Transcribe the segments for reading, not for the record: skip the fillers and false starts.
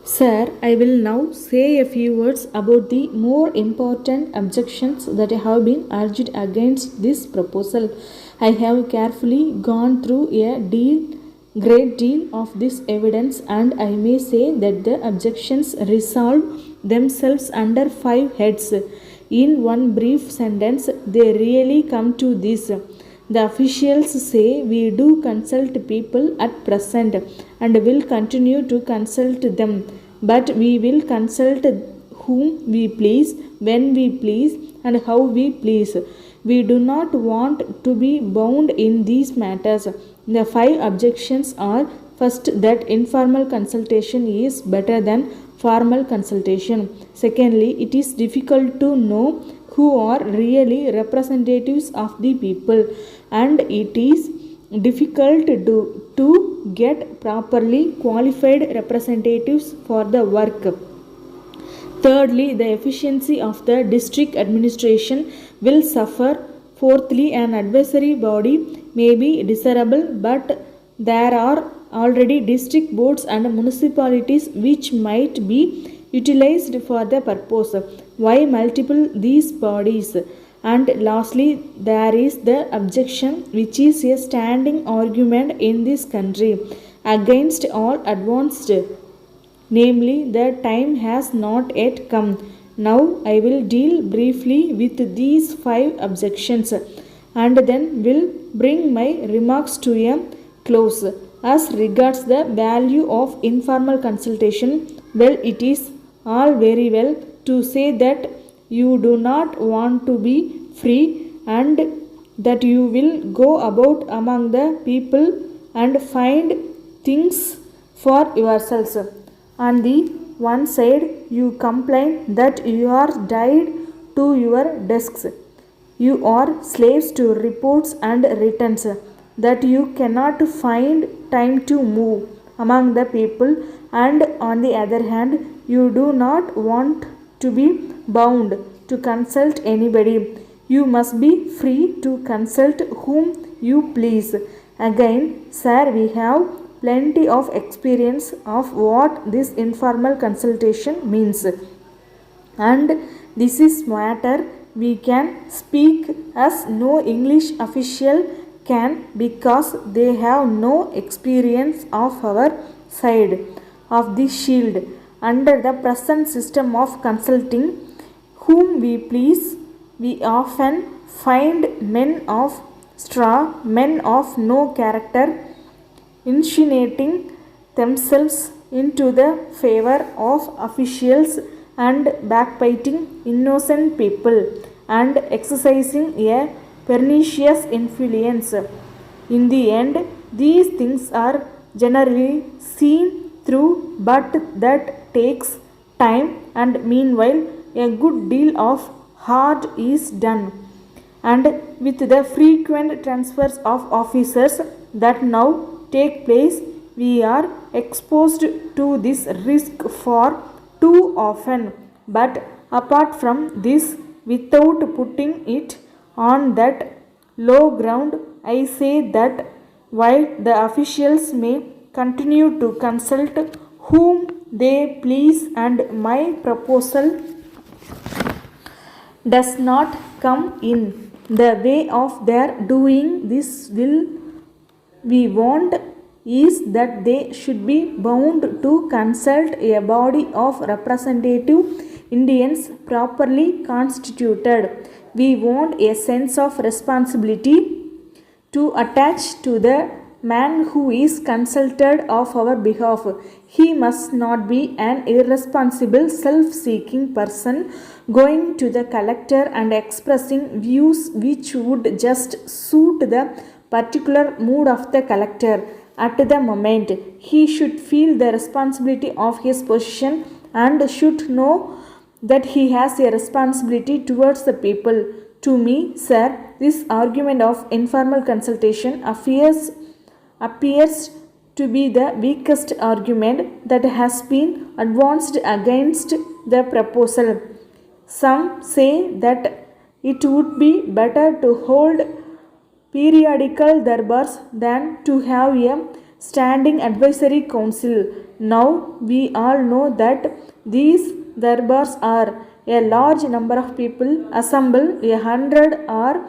Sir, I will now say a few words about the more important objections that have been urged against this proposal. I have carefully gone through great deal of this evidence, and I may say that the objections resolve themselves under five heads. In one brief sentence, they really come to this. The officials say we do consult people at present and will continue to consult them, but we will consult whom we please, when we please, and how we please. We do not want to be bound in these matters. The five objections are: first, that informal consultation is better than formal consultation. Secondly, it is difficult to know who are really representatives of the people, and it is difficult to get properly qualified representatives for the work. Thirdly, the efficiency of the district administration will suffer. Fourthly, an advisory body may be desirable, but there are already district boards and municipalities which might be utilized for the purpose. Why multiple these bodies? And lastly, there is the objection, which is a standing argument in this country against all advanced, namely, the time has not yet come. Now I will deal briefly with these five objections and then will bring my remarks to a close. As regards the value of informal consultation, well, it is all very well to say that you do not want to be free and that you will go about among the people and find things for yourselves. On the one side, you complain that you are tied to your desks, you are slaves to reports and returns, that you cannot find time to move among the people, and on the other hand, you do not want to be bound to consult anybody. You must be free to consult whom you please. Again, sir, we have plenty of experience of what this informal consultation means, and this is matter we can speak as no English official can, because they have no experience of our side of the shield. Under the present system of consulting whom we please, we often find men of straw, men of no character, insinuating themselves into the favor of officials and backbiting innocent people and exercising a pernicious influence. In the end, these things are generally seen through, but that takes time, and meanwhile a good deal of hard is done. And with the frequent transfers of officers that now take place, we are exposed to this risk for too often. But apart from this, without putting it on that low ground, I say that while the officials may continue to consult whom they please, and my proposal does not come in the way of their doing this, will we want is that they should be bound to consult a body of representative Indians properly constituted. We want a sense of responsibility to attach to the man who is consulted of our behalf. He must not be an irresponsible, self-seeking person going to the collector and expressing views which would just suit the particular mood of the collector at the moment. He should feel the responsibility of his position and should know that he has a responsibility towards the people. To me, sir, this argument of informal consultation appears to be the weakest argument that has been advanced against the proposal. Some say that it would be better to hold periodical darbars than to have a Standing Advisory Council. Now we all know that these darbars are a large number of people assemble, 100 or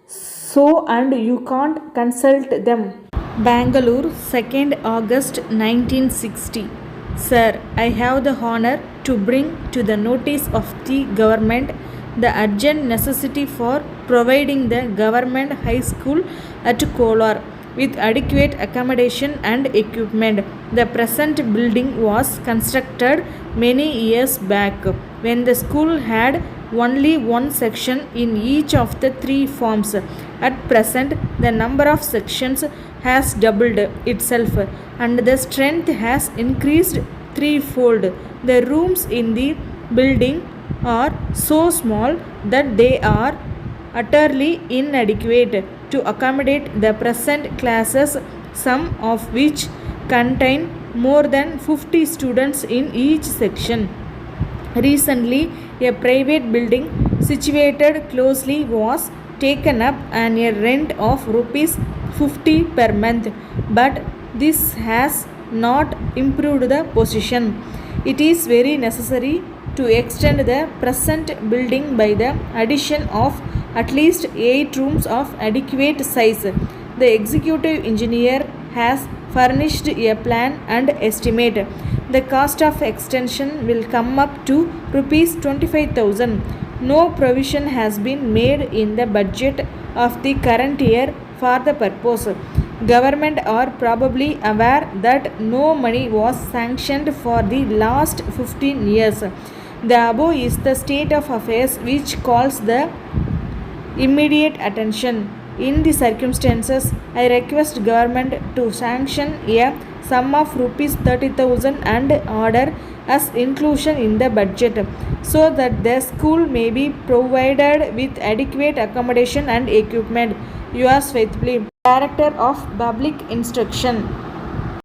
so, and you can't consult them. Bangalore, 2nd August 1960. Sir, I have the honor to bring to the notice of the government the urgent necessity for providing the government high school at Kolar with adequate accommodation and equipment. The present building was constructed many years back when the school had only one section in each of the three forms. At present, the number of sections has doubled itself and the strength has increased threefold. The rooms in the building are so small that they are utterly inadequate to accommodate the present classes, some of which contain more than 50 students in each section. Recently, a private building situated closely was taken up and a rent of rupees 50 per month, but this has not improved the position. It is very necessary to extend the present building by the addition of at least 8 rooms of adequate size. The executive engineer has furnished a plan and estimate. The cost of extension will come up to rupees 25,000. No provision has been made in the budget of the current year for the purpose. Government are probably aware that no money was sanctioned for the last 15 years. The above is the state of affairs which calls the immediate attention. In the circumstances, I request government to sanction a sum of rupees 30,000 and order as inclusion in the budget so that the school may be provided with adequate accommodation and equipment. Yours faithfully, Director of Public Instruction.